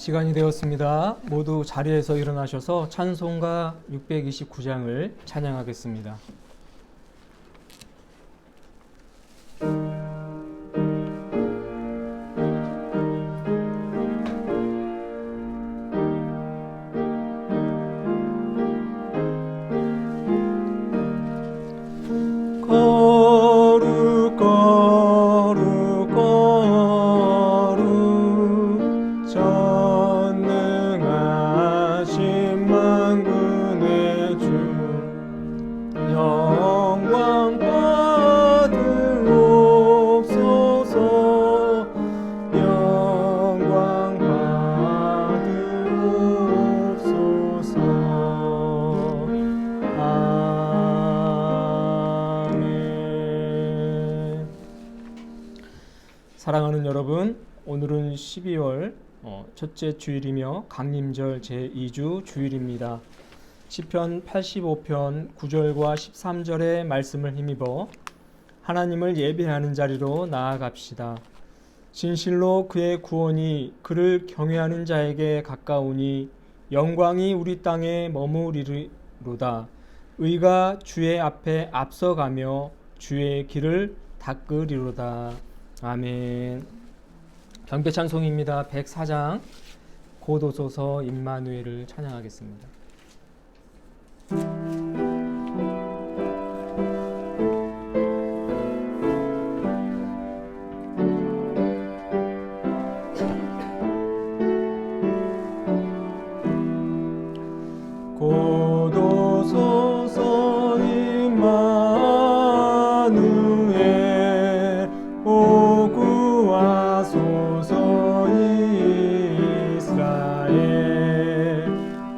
시간이 되었습니다. 모두 자리에서 일어나셔서 찬송가 629장을 찬양하겠습니다. 사랑하는 여러분, 오늘은 12월 첫째 주일이며 강림절 제2주 주일입니다. 시편 85편 9절과 13절의 말씀을 힘입어 하나님을 예배하는 자리로 나아갑시다. 진실로 그의 구원이 그를 경외하는 자에게 가까우니 영광이 우리 땅에 머무리리로다. 의가 주의 앞에 앞서가며 주의 길을 닦으리로다. 아멘. 경배 찬송입니다. 104장 곧 오소서 임마누엘을 찬양하겠습니다. 곧 오소서 임마누엘 오구 와소서 이스라엘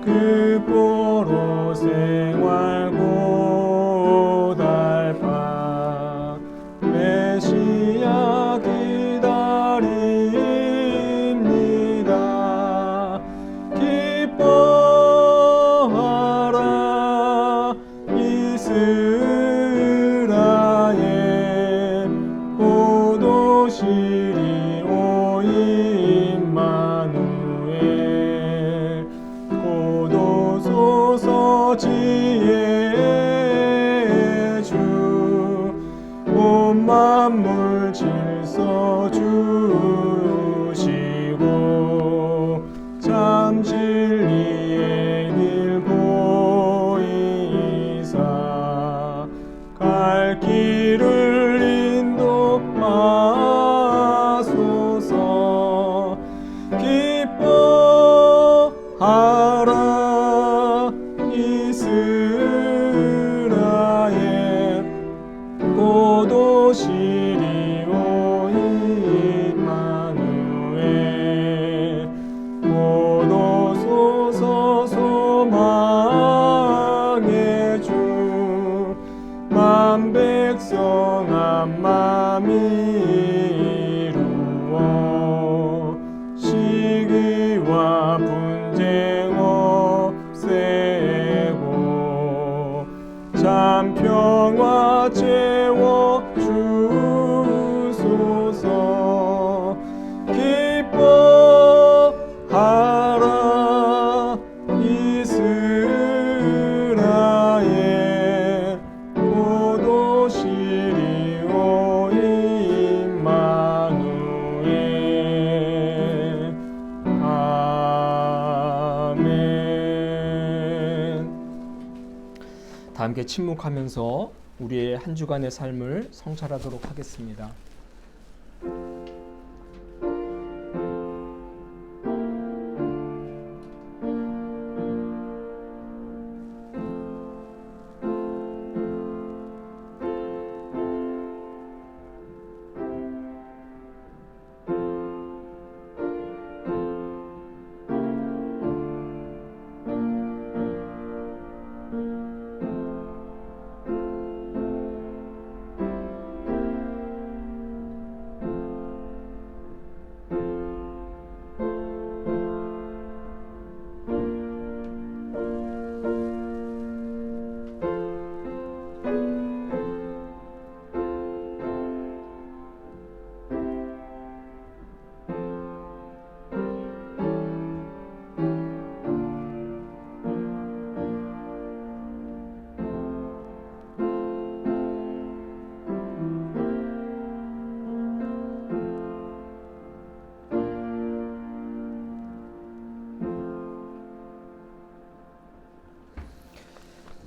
그 보로 생활 곧 알파 메시아 기다립니다. 기뻐하라 이스라엘 곧 오시리 오 임마누엘 곧 오소서 지혜의 주 온 만물 질서 주시고 참 진리의 길 보이사 갈 길을 인도하소서. 기뻐하라 이스라엘 곧 오시리 오 임마누엘 곧 오소서 소망의 주 만 백성 한 맘 이루어 시기와 분쟁 없애고 참 평화 채워 주소서. 기뻐하라 이스라엘 곧 오시리 오 임마누엘. 아멘. 다 함께 침묵하면서 우리의 한 주간의 삶을 성찰하도록 하겠습니다.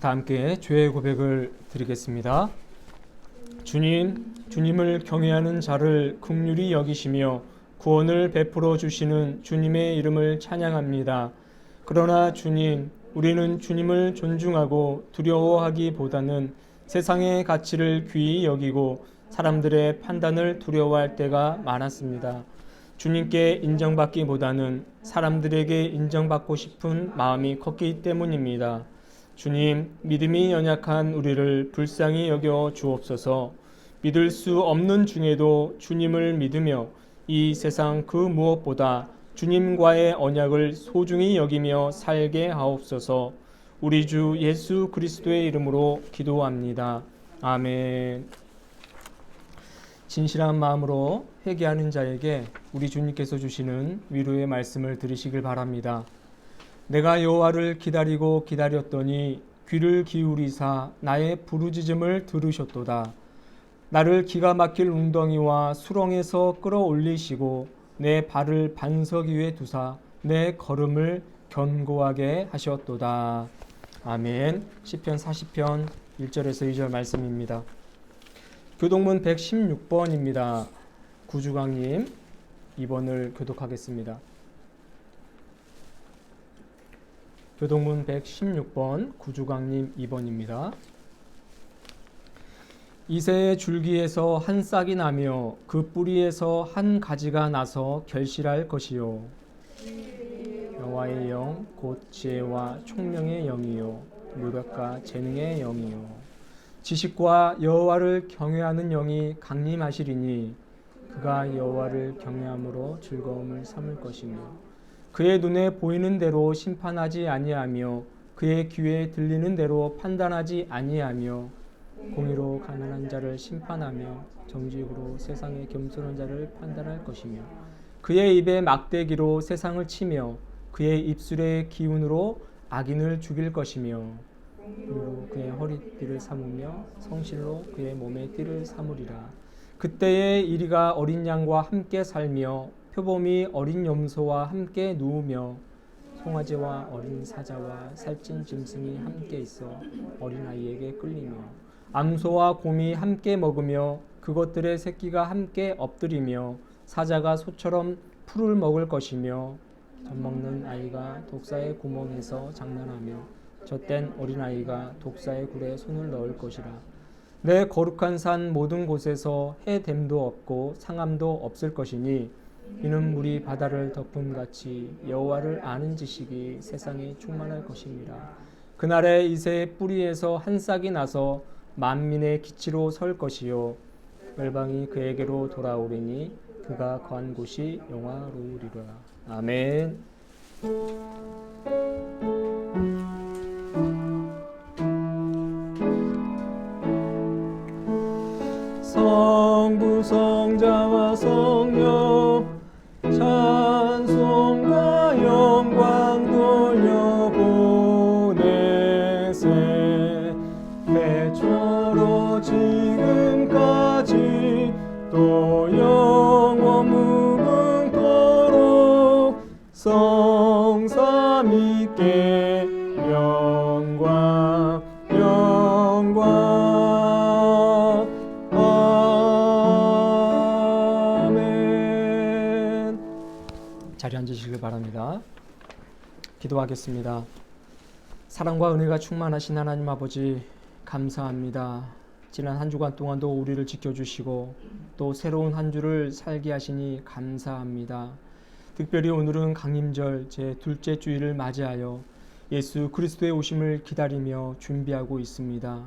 다 함께 죄의 고백을 드리겠습니다. 주님을 경외하는 자를 긍휼히 여기시며 구원을 베풀어 주시는 주님의 이름을 찬양합니다. 그러나 주님, 우리는 주님을 존중하고 두려워하기보다는 세상의 가치를 귀히 여기고 사람들의 판단을 두려워할 때가 많았습니다. 주님께 인정받기보다는 사람들에게 인정받고 싶은 마음이 컸기 때문입니다. 주님, 믿음이 연약한 우리를 불쌍히 여겨 주옵소서. 믿을 수 없는 중에도 주님을 믿으며 이 세상 그 무엇보다 주님과의 언약을 소중히 여기며 살게 하옵소서. 우리 주 예수 그리스도의 이름으로 기도합니다. 아멘. 진실한 마음으로 회개하는 자에게 우리 주님께서 주시는 위로의 말씀을 들으시길 바랍니다. 내가 여호와를 기다리고 기다렸더니 귀를 기울이사 나의 부르짖음을 들으셨도다. 나를 기가 막힐 웅덩이와 수렁에서 끌어올리시고 내 발을 반석 위에 두사 내 걸음을 견고하게 하셨도다. 아멘. 시편 40편 1절에서 2절 말씀입니다. 교독문 116번입니다. 구주광님 2번을 교독하겠습니다. 교독문 116번 구주광님 2번입니다. 이새의 줄기에서 한 싹이 나며 그 뿌리에서 한 가지가 나서 결실할 것이요. 여호와의 영 곧 지혜와 총명의 영이요 무력과 재능의 영이요 지식과 여호와를 경외하는 영이 강림하시리니 그가 여호와를 경외함으로 즐거움을 삼을 것이며 그의 눈에 보이는 대로 심판하지 아니하며 그의 귀에 들리는 대로 판단하지 아니하며 공의로 가난한 자를 심판하며 정직으로 세상의 겸손한 자를 판단할 것이며 그의 입에 막대기로 세상을 치며 그의 입술의 기운으로 악인을 죽일 것이며 그리고 그의 허리띠를 삼으며 성실로 그의 몸의 띠를 삼으리라. 그때에 이리가 어린 양과 함께 살며 표범이 어린 염소와 함께 누우며 송아지와 어린 사자와 살찐 짐승이 함께 있어 어린아이에게 끌리며 암소와 곰이 함께 먹으며 그것들의 새끼가 함께 엎드리며 사자가 소처럼 풀을 먹을 것이며 젖먹는 아이가 독사의 구멍에서 장난하며 젖된 어린아이가 독사의 굴에 손을 넣을 것이라. 내 거룩한 산 모든 곳에서 해됨도 없고 상함도 없을 것이니 이는 물이 바다를 덮음같이 여호와를 아는 지식이 세상에 충만할 것입니다. 그날에 이새의 뿌리에서 한 싹이 나서 만민의 기치로 설 것이요 열방이 그에게로 돌아오리니 그가 거한 곳이 영화로우리라. 아멘. 성부 성자와 성령 찬송과 영광 돌려보내세 태초로 지금까지 또 영원 무궁토록 성삼위께 영광 아멘. 자리에 앉으시길 바랍니다. 기도하겠습니다. 사랑과 은혜가 충만하신 하나님 아버지 감사합니다. 지난 한 주간 동안도 우리를 지켜주시고 또 새로운 한 주를 살게 하시니 감사합니다. 특별히 오늘은 강림절 제 둘째 주일을 맞이하여 예수 그리스도의 오심을 기다리며 준비하고 있습니다.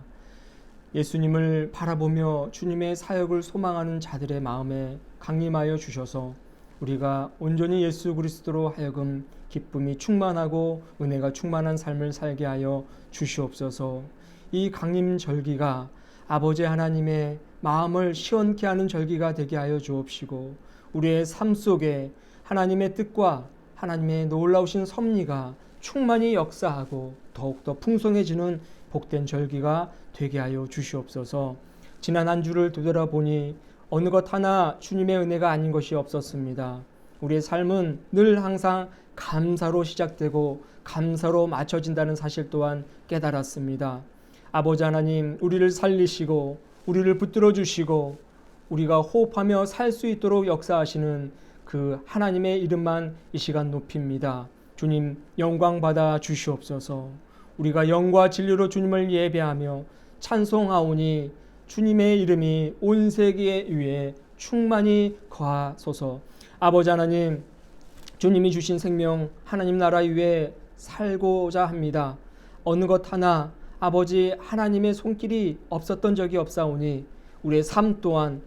예수님을 바라보며 주님의 사역을 소망하는 자들의 마음에 강림하여 주셔서 우리가 온전히 예수 그리스도로 하여금 기쁨이 충만하고 은혜가 충만한 삶을 살게 하여 주시옵소서. 이 강림절기가 아버지 하나님의 마음을 시원케 하는 절기가 되게 하여 주옵시고 우리의 삶 속에 하나님의 뜻과 하나님의 놀라우신 섭리가 충만히 역사하고 더욱더 풍성해지는 복된 절기가 되게 하여 주시옵소서. 지난 한 주를 되돌아보니 어느 것 하나 주님의 은혜가 아닌 것이 없었습니다. 우리의 삶은 늘 항상 감사로 시작되고 감사로 맞춰진다는 사실 또한 깨달았습니다. 아버지 하나님, 우리를 살리시고 우리를 붙들어 주시고 우리가 호흡하며 살 수 있도록 역사하시는 그 하나님의 이름만 이 시간 높입니다. 주님, 영광 받아 주시옵소서. 우리가 영과 진리로 주님을 예배하며 찬송하오니 주님의 이름이 온 세계 위에 충만히 거하소서. 아버지 하나님, 주님이 주신 생명 하나님 나라 위에 살고자 합니다. 어느 것 하나 아버지 하나님의 손길이 없었던 적이 없사오니 우리의 삶 또한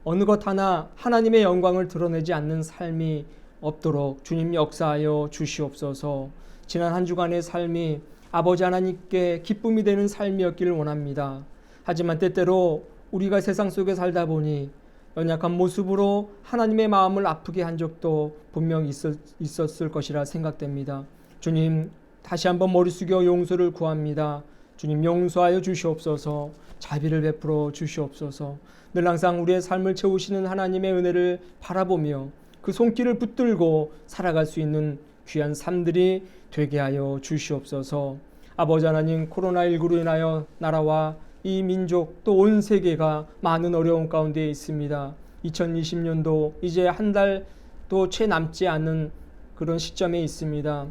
어느 것 하나 하나님의 영광을 드러내지 않는 삶이 없도록 주님 역사하여 주시옵소서. 지난 한 주간의 삶이 아버지 하나님께 기쁨이 되는 삶이었기를 원합니다. 하지만 때때로 우리가 세상 속에 살다 보니 연약한 모습으로 하나님의 마음을 아프게 한 적도 분명 있었을 것이라 생각됩니다. 주님, 다시 한번 머리 숙여 용서를 구합니다. 주님, 용서하여 주시옵소서. 자비를 베풀어 주시옵소서. 늘 항상 우리의 삶을 채우시는 하나님의 은혜를 바라보며 그 손길을 붙들고 살아갈 수 있는 귀한 삶들이 되게 하여 주시옵소서. 아버지 하나님, 코로나19로 인하여 나라와 이 민족 또 온 세계가 많은 어려움 가운데 있습니다. 2020년도 이제 한 달도 채 남지 않은 그런 시점에 있습니다.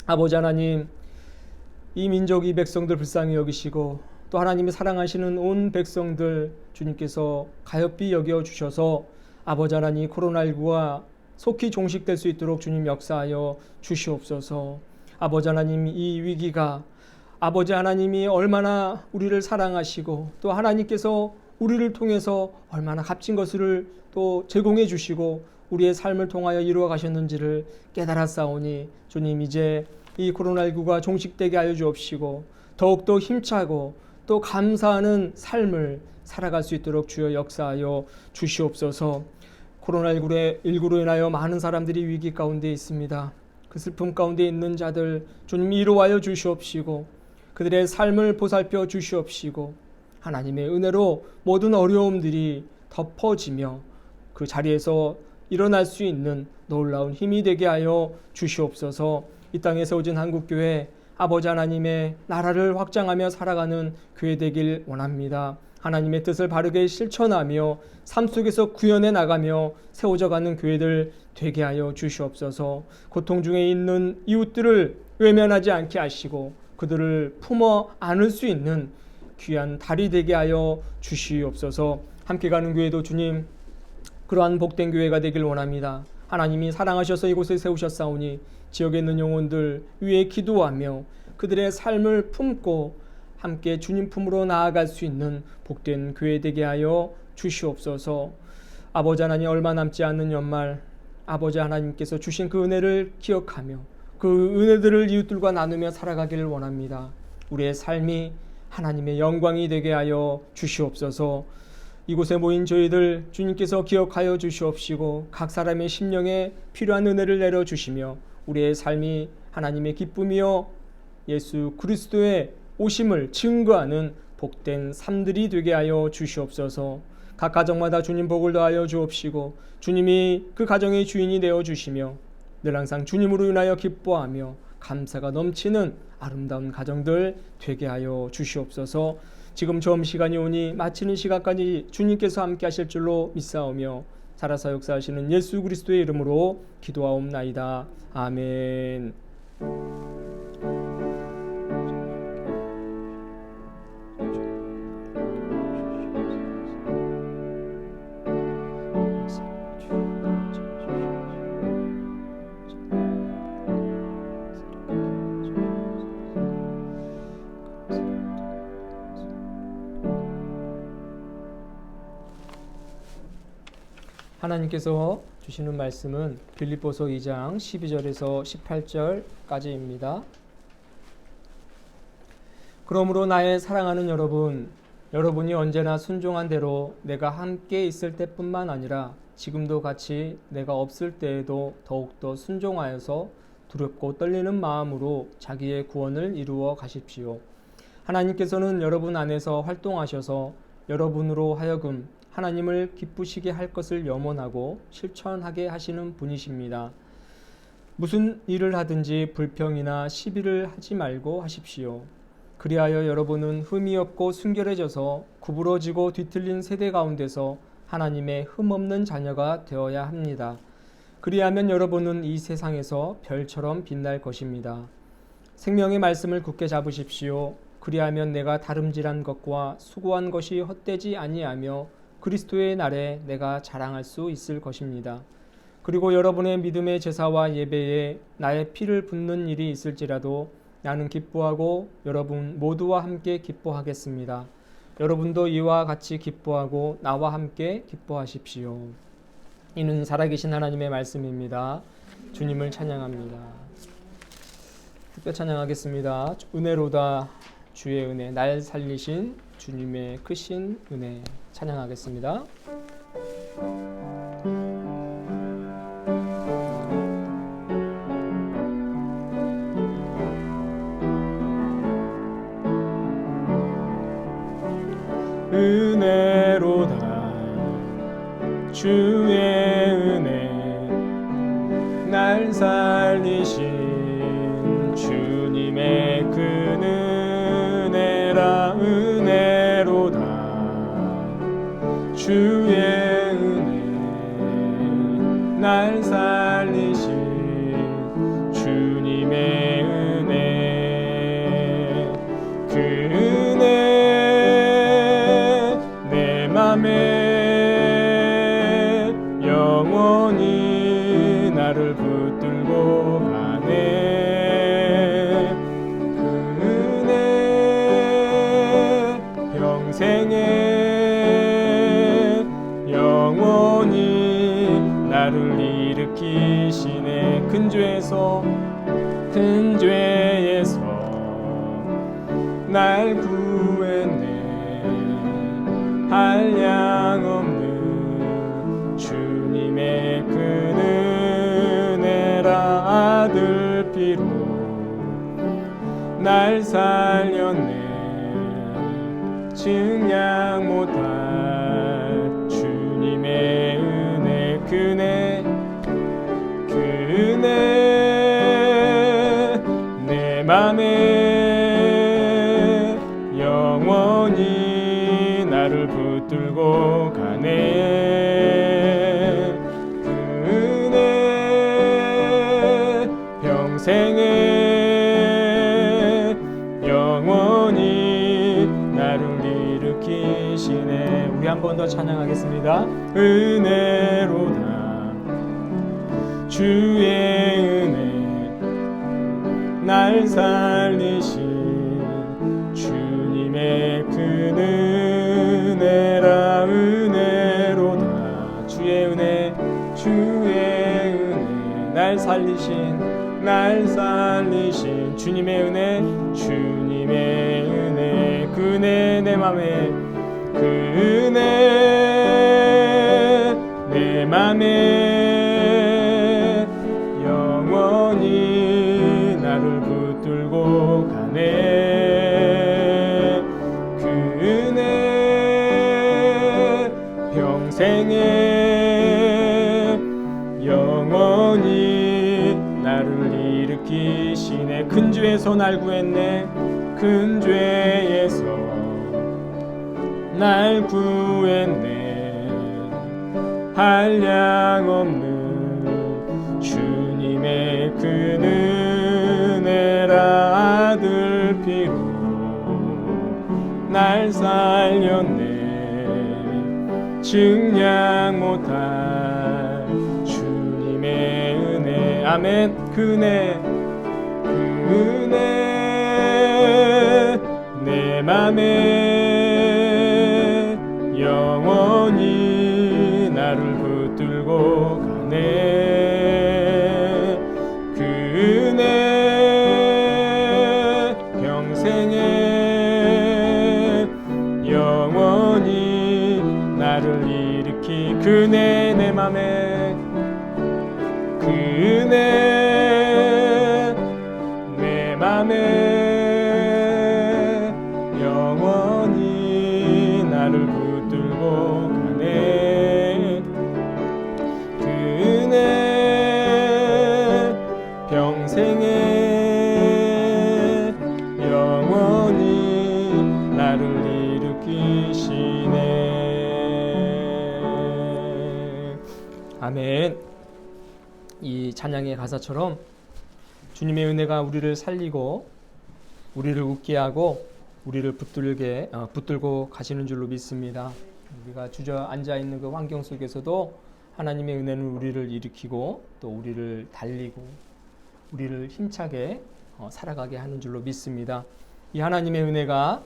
아버지 하나님, 이 민족, 이 백성들 불쌍히 여기시고 또 하나님이 사랑하시는 온 백성들 주님께서 가엾이 여겨주셔서 아버지 하나님, 코로나19가 속히 종식될 수 있도록 주님 역사하여 주시옵소서. 아버지 하나님, 이 위기가 아버지 하나님이 얼마나 우리를 사랑하시고 또 하나님께서 우리를 통해서 얼마나 값진 것을 또 제공해 주시고 우리의 삶을 통하여 이루어 가셨는지를 깨달았사오니 주님, 이제 이 코로나19가 종식되게 하여 주옵시고 더욱더 힘차고 또 감사하는 삶을 살아갈 수 있도록 주여 역사하여 주시옵소서. 코로나19로 인하여 많은 사람들이 위기 가운데 있습니다. 그 슬픔 가운데 있는 자들 주님 위로하여 주시옵시고 그들의 삶을 보살펴 주시옵시고 하나님의 은혜로 모든 어려움들이 덮어지며 그 자리에서 일어날 수 있는 놀라운 힘이 되게 하여 주시옵소서. 이 땅에 세워진 한국교회 아버지 하나님의 나라를 확장하며 살아가는 교회 되길 원합니다. 하나님의 뜻을 바르게 실천하며 삶 속에서 구현해 나가며 세워져가는 교회들 되게 하여 주시옵소서. 고통 중에 있는 이웃들을 외면하지 않게 하시고 그들을 품어 안을 수 있는 귀한 달이 되게 하여 주시옵소서. 함께 가는 교회도 주님, 그러한 복된 교회가 되길 원합니다. 하나님이 사랑하셔서 이곳에 세우셨사오니 지역에 있는 영혼들 위에 기도하며 그들의 삶을 품고 함께 주님 품으로 나아갈 수 있는 복된 교회 되게 하여 주시옵소서. 아버지 하나님, 얼마 남지 않는 연말 아버지 하나님께서 주신 그 은혜를 기억하며 그 은혜들을 이웃들과 나누며 살아가기를 원합니다. 우리의 삶이 하나님의 영광이 되게 하여 주시옵소서. 이곳에 모인 저희들 주님께서 기억하여 주시옵시고 각 사람의 심령에 필요한 은혜를 내려주시며 우리의 삶이 하나님의 기쁨이요 예수 그리스도의 오심을 증거하는 복된 삶들이 되게 하여 주시옵소서. 각 가정마다 주님 복을 더하여 주옵시고 주님이 그 가정의 주인이 되어 주시며 늘 항상 주님으로 인하여 기뻐하며 감사가 넘치는 아름다운 가정들 되게 하여 주시옵소서. 지금 점심시간이 오니 마치는 시간까지 주님께서 함께 하실 줄로 믿사오며 살아서 역사하시는 예수 그리스도의 이름으로 기도하옵나이다. 아멘. 하나님께서 주시는 말씀은 빌립보서 2장 12절에서 18절까지입니다. 그러므로 나의 사랑하는 여러분, 여러분이 언제나 순종한 대로 내가 함께 있을 때뿐만 아니라 지금도 같이 내가 없을 때에도 더욱더 순종하여서 두렵고 떨리는 마음으로 자기의 구원을 이루어 가십시오. 하나님께서는 여러분 안에서 활동하셔서 여러분으로 하여금 하나님을 기쁘시게 할 것을 염원하고 실천하게 하시는 분이십니다. 무슨 일을 하든지 불평이나 시비를 하지 말고 하십시오. 그리하여 여러분은 흠이 없고 순결해져서 구부러지고 뒤틀린 세대 가운데서 하나님의 흠없는 자녀가 되어야 합니다. 그리하면 여러분은 이 세상에서 별처럼 빛날 것입니다. 생명의 말씀을 굳게 잡으십시오. 그리하면 내가 다름질한 것과 수고한 것이 헛되지 아니하며 그리스도의 날에 내가 자랑할 수 있을 것입니다. 그리고 여러분의 믿음의 제사와 예배에 나의 피를 붓는 일이 있을지라도 나는 기뻐하고 여러분 모두와 함께 기뻐하겠습니다. 여러분도 이와 같이 기뻐하고 나와 함께 기뻐하십시오. 이는 살아계신 하나님의 말씀입니다. 주님을 찬양합니다. 특별 찬양하겠습니다. 은혜로다 주의 은혜, 날 살리신 주님의 크신 은혜 찬양하겠습니다. 은혜로다 주의 은혜, 날 살리신 주님의 그 은혜라. 은혜로다 주의 은혜, 날 살리신 주님의 은혜. 그 은혜 내 맘에 영원히 나를 붙들고 가네. 그 은혜 평생에 영원히 나를 일으키시네. 큰 죄에서 날 구했네. 한량없는 주님의 그 은혜라. 아들 피로 날 살렸네. 증량 못할 주님의 은혜. 그 은혜 내 맘에 영원히 나를 붙들고 가네. 그 은혜 평생에 영원히 나를 일으키시네. 우리 한 번 더 찬양하겠습니다. 은혜로다 주의 은혜, 날 살리신 주님의 그 은혜라. 은혜로다 주의 은혜, 날 살리신 주님의 은혜, 주님의 은혜. 그 은혜 내 맘에, 그 은혜 내 맘에 영원히 나를 붙들고 가네. 그 은혜 평생에 영원히 나를 일으키시네. 큰 죄에서 날 구했네. 큰 죄에서 날 구했네. 한량없는 주님의 그 은혜라. 아들 피로 날 살렸네. 증량 못할 주님의 은혜. 아멘. 그 은혜 내 맘에 영원히 나를 붙들고 가네. 그 은혜 평생에 영원히 나를 일으키. 그 은혜 내 맘에, 그 은혜 내 맘에 영원히 나를 붙들고 가네. 아멘. 이 찬양의 가사처럼 주님의 은혜가 우리를 살리고 우리를 웃게 하고 우리를 붙들고 가시는 줄로 믿습니다. 우리가 주저앉아 있는 그 환경 속에서도 하나님의 은혜는 우리를 일으키고 또 우리를 달리고 우리를 힘차게 살아가게 하는 줄로 믿습니다. 이 하나님의 은혜가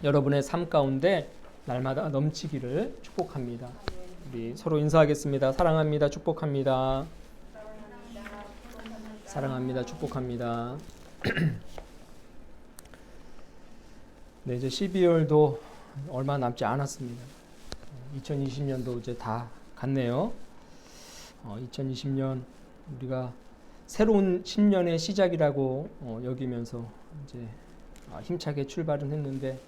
여러분의 삶 가운데 날마다 넘치기를 축복합니다. 우리 서로 인사하겠습니다. 사랑합니다. 축복합니다. 사랑합니다. 축복합니다. 네, 이제 12월도 얼마 남지 않았습니다. 2020년도 이제 다 갔네요. 2020년 우리가 새로운 신년의 시작이라고 여기면서 이제 힘차게 출발은 했는데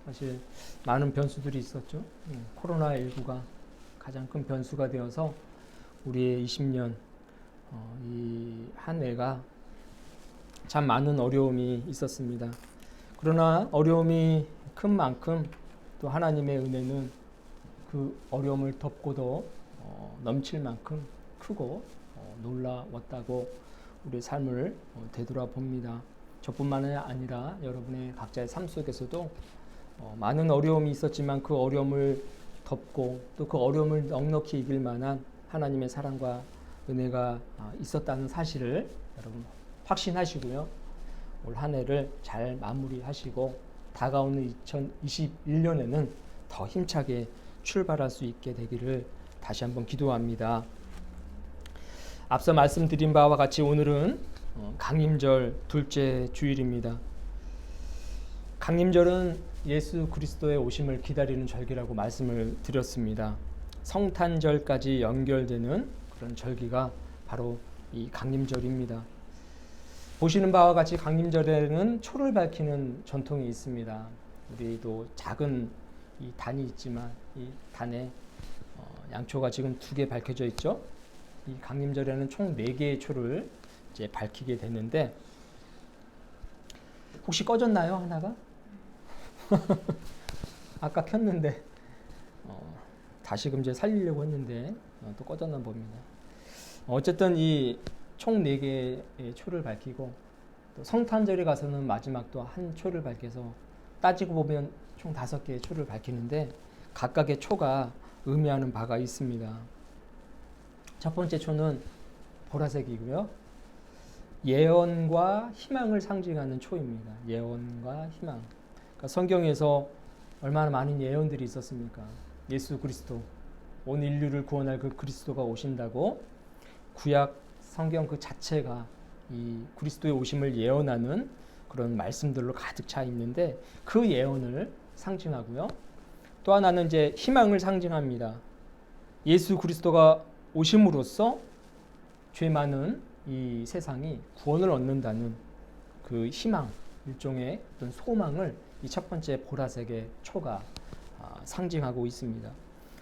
사실 많은 변수들이 있었죠. 코로나19가 가장 큰 변수가 되어서 우리의 20년 이 한 해가 참 많은 어려움이 있었습니다. 그러나 어려움이 큰 만큼 또 하나님의 은혜는 그 어려움을 덮고도 넘칠 만큼 크고 놀라웠다고 우리의 삶을 되돌아봅니다. 저뿐만이 아니라 여러분의 각자의 삶 속에서도 많은 어려움이 있었지만 그 어려움을 덮고 또 그 어려움을 넉넉히 이길 만한 하나님의 사랑과 은혜가 있었다는 사실을 여러분 확신하시고요. 올 한 해를 잘 마무리하시고 다가오는 2021년에는 더 힘차게 출발할 수 있게 되기를 다시 한번 기도합니다. 앞서 말씀드린 바와 같이 오늘은 강림절 둘째 주일입니다. 강림절은 예수 그리스도의 오심을 기다리는 절기라고 말씀을 드렸습니다. 성탄절까지 연결되는 그런 절기가 바로 이 강림절입니다. 보시는 바와 같이 강림절에는 초를 밝히는 전통이 있습니다. 우리도 작은 이 단이 있지만 이 단에 양초가 지금 2개 밝혀져 있죠. 이 강림절에는 총 4개의 초를 이제 밝히게 되는데 혹시 꺼졌나요? 하나가? 아까 켰는데 다시금 이제 살리려고 했는데 또 꺼졌나 봅니다. 어쨌든 이 총 4개의 초를 밝히고 또 성탄절에 가서는 마지막 또 한 초를 밝혀서 따지고 보면 총 5개의 초를 밝히는데 각각의 초가 의미하는 바가 있습니다. 첫 번째 초는 보라색이고요. 예언과 희망을 상징하는 초입니다. 예언과 희망. 그러니까 성경에서 얼마나 많은 예언들이 있었습니까? 예수 그리스도, 온 인류를 구원할 그 그리스도가 오신다고 구약 성경 그 자체가 이 그리스도의 오심을 예언하는 그런 말씀들로 가득 차 있는데 그 예언을 상징하고요. 또 하나는 이제 희망을 상징합니다. 예수 그리스도가 오심으로써 죄 많은 이 세상이 구원을 얻는다는 그 희망, 일종의 어떤 소망을 이 첫 번째 보라색의 초가 상징하고 있습니다.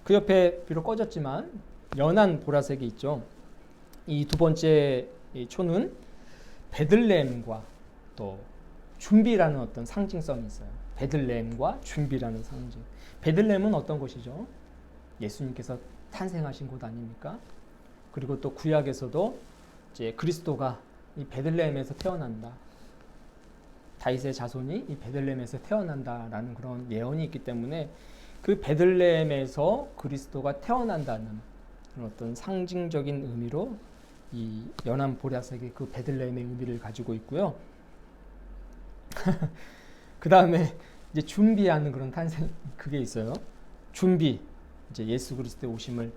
그 옆에 비록 꺼졌지만 연한 보라색이 있죠. 이 두 번째 초는 베들레헴과 또 준비라는 어떤 상징성이 있어요. 베들레헴과 준비라는 상징. 베들레헴은 어떤 곳이죠? 예수님께서 탄생하신 곳 아닙니까? 그리고 또 구약에서도 이제 그리스도가 이 베들레헴에서 태어난다. 다윗의 자손이 이 베들레헴에서 태어난다라는 그런 예언이 있기 때문에 그 베들레헴에서 그리스도가 태어난다는 그런 어떤 상징적인 의미로 이 연한 보라색의 그 베들레헴의 의미를 가지고 있고요. 그 다음에 이제 준비하는 그런 탄생 그게 있어요. 준비, 이제 예수 그리스도의 오심을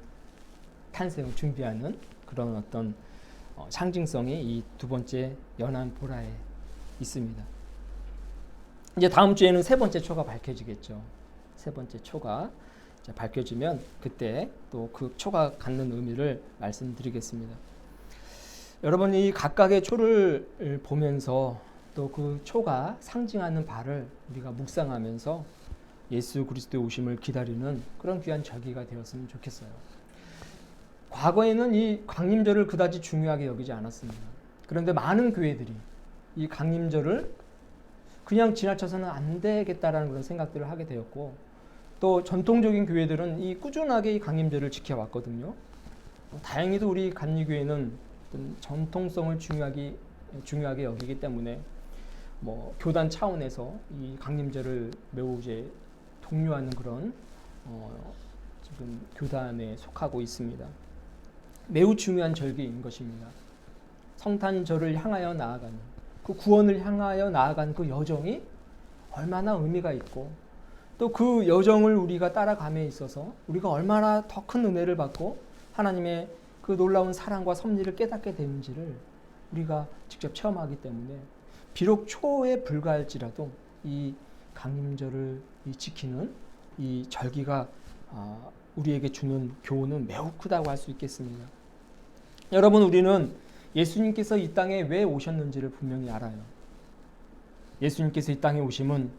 탄생을 준비하는 그런 어떤 상징성이 이 두 번째 연한 보라에 있습니다. 이제 다음 주에는 세 번째 초가 밝혀지겠죠. 세 번째 초가 이제 밝혀지면 그때 또 그 초가 갖는 의미를 말씀드리겠습니다. 여러분이 각각의 초를 보면서 또 그 초가 상징하는 바를 우리가 묵상하면서 예수 그리스도의 오심을 기다리는 그런 귀한 절기가 되었으면 좋겠어요. 과거에는 이 강림절을 그다지 중요하게 여기지 않았습니다. 그런데 많은 교회들이 이 강림절을 그냥 지나쳐서는 안 되겠다라는 그런 생각들을 하게 되었고 또 전통적인 교회들은 이 꾸준하게 이 강림절을 지켜왔거든요. 다행히도 우리 감리교회는 어떤 전통성을 중요하게 여기기 때문에 교단 차원에서 이 강림절을 매우 이제 독려하는 그런 지금 교단에 속하고 있습니다. 매우 중요한 절기인 것입니다. 성탄절을 향하여 나아가는 그 구원을 향하여 나아가는 그 여정이 얼마나 의미가 있고 또 그 여정을 우리가 따라감에 있어서 우리가 얼마나 더 큰 은혜를 받고 하나님의 그 놀라운 사랑과 섭리를 깨닫게 되는지를 우리가 직접 체험하기 때문에 비록 초에 불과할지라도 이 강림절을 지키는 이 절기가 우리에게 주는 교훈은 매우 크다고 할 수 있겠습니다. 여러분, 우리는 예수님께서 이 땅에 왜 오셨는지를 분명히 알아요. 예수님께서 이 땅에 오심은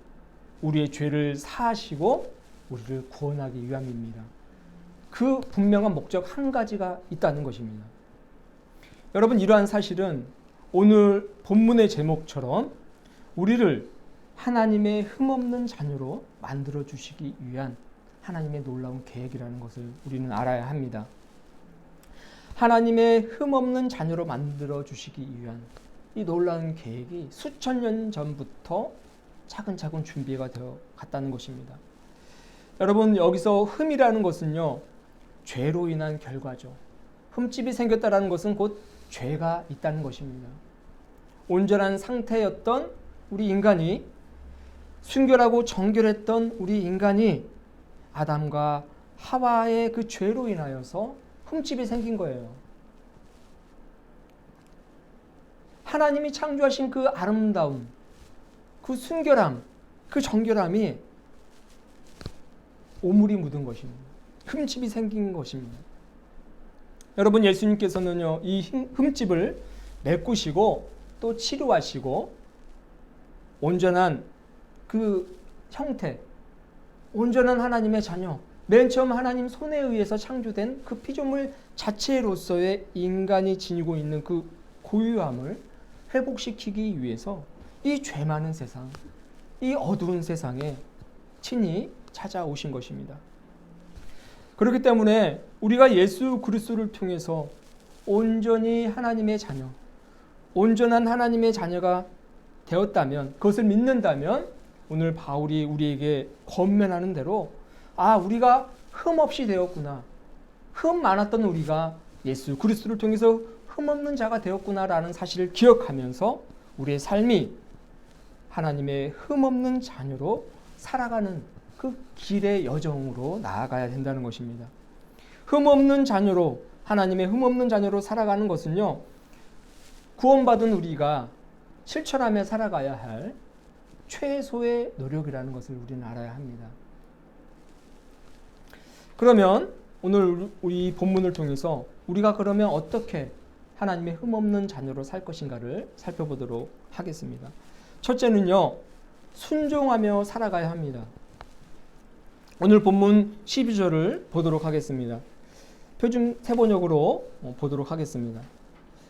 우리의 죄를 사하시고 우리를 구원하기 위함입니다. 그 분명한 목적 한 가지가 있다는 것입니다. 여러분, 이러한 사실은 오늘 본문의 제목처럼 우리를 하나님의 흠없는 자녀로 만들어 주시기 위한 하나님의 놀라운 계획이라는 것을 우리는 알아야 합니다. 하나님의 흠없는 자녀로 만들어 주시기 위한 이 놀라운 계획이 수천 년 전부터 차근차근 준비가 되어 갔다는 것입니다. 여러분, 여기서 흠이라는 것은요, 죄로 인한 결과죠. 흠집이 생겼다는 것은 곧 죄가 있다는 것입니다. 온전한 상태였던 우리 인간이, 순결하고 정결했던 우리 인간이 아담과 하와의 그 죄로 인하여서 흠집이 생긴 거예요. 하나님이 창조하신 그 아름다움, 그 순결함, 그 정결함이 오물이 묻은 것입니다. 흠집이 생긴 것입니다. 여러분, 예수님께서는요, 이 흠집을 메꾸시고 또 치료하시고 온전한 그 형태, 온전한 하나님의 자녀, 맨 처음 하나님 손에 의해서 창조된 그 피조물 자체로서의 인간이 지니고 있는 그 고유함을 회복시키기 위해서 이 죄 많은 세상, 이 어두운 세상에 친히 찾아오신 것입니다. 그렇기 때문에 우리가 예수 그리스도를 통해서 온전히 하나님의 자녀, 온전한 하나님의 자녀가 되었다면, 그것을 믿는다면 오늘 바울이 우리에게 권면하는 대로 우리가 흠 없이 되었구나, 흠 많았던 우리가 예수 그리스도를 통해서 흠 없는 자가 되었구나라는 사실을 기억하면서 우리의 삶이 하나님의 흠 없는 자녀로 살아가는 그 길의 여정으로 나아가야 된다는 것입니다. 흠 없는 자녀로, 하나님의 흠 없는 자녀로 살아가는 것은요, 구원받은 우리가 실천하며 살아가야 할 최소의 노력이라는 것을 우리는 알아야 합니다. 그러면 오늘 우리 본문을 통해서 우리가 그러면 어떻게 하나님의 흠없는 자녀로 살 것인가를 살펴보도록 하겠습니다. 첫째는요, 순종하며 살아가야 합니다. 오늘 본문 12절을 보도록 하겠습니다. 표준 세번역으로 보도록 하겠습니다.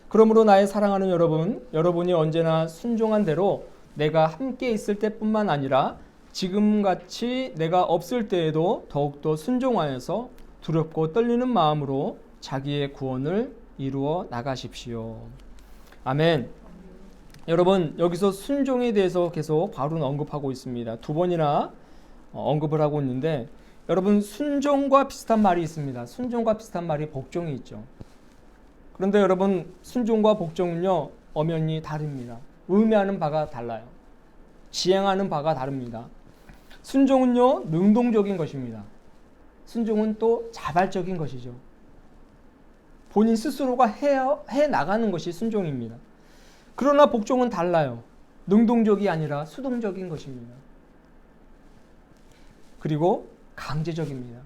그러므로 나의 사랑하는 여러분, 여러분이 언제나 순종한 대로 내가 함께 있을 때뿐만 아니라 지금같이 내가 없을 때에도 더욱더 순종하여서 두렵고 떨리는 마음으로 자기의 구원을 이루어 나가십시오. 아멘. 여러분, 여기서 순종에 대해서 계속 바울은 언급하고 있습니다. 두 번이나 언급을 하고 있는데, 여러분, 순종과 비슷한 말이 있습니다. 순종과 비슷한 말이 복종이 있죠. 그런데 여러분, 순종과 복종은요, 엄연히 다릅니다. 의미하는 바가 달라요. 지향하는 바가 다릅니다. 순종은요, 능동적인 것입니다. 순종은 또 자발적인 것이죠. 본인 스스로가 해 나가는 것이 순종입니다. 그러나 복종은 달라요. 능동적이 아니라 수동적인 것입니다. 그리고 강제적입니다.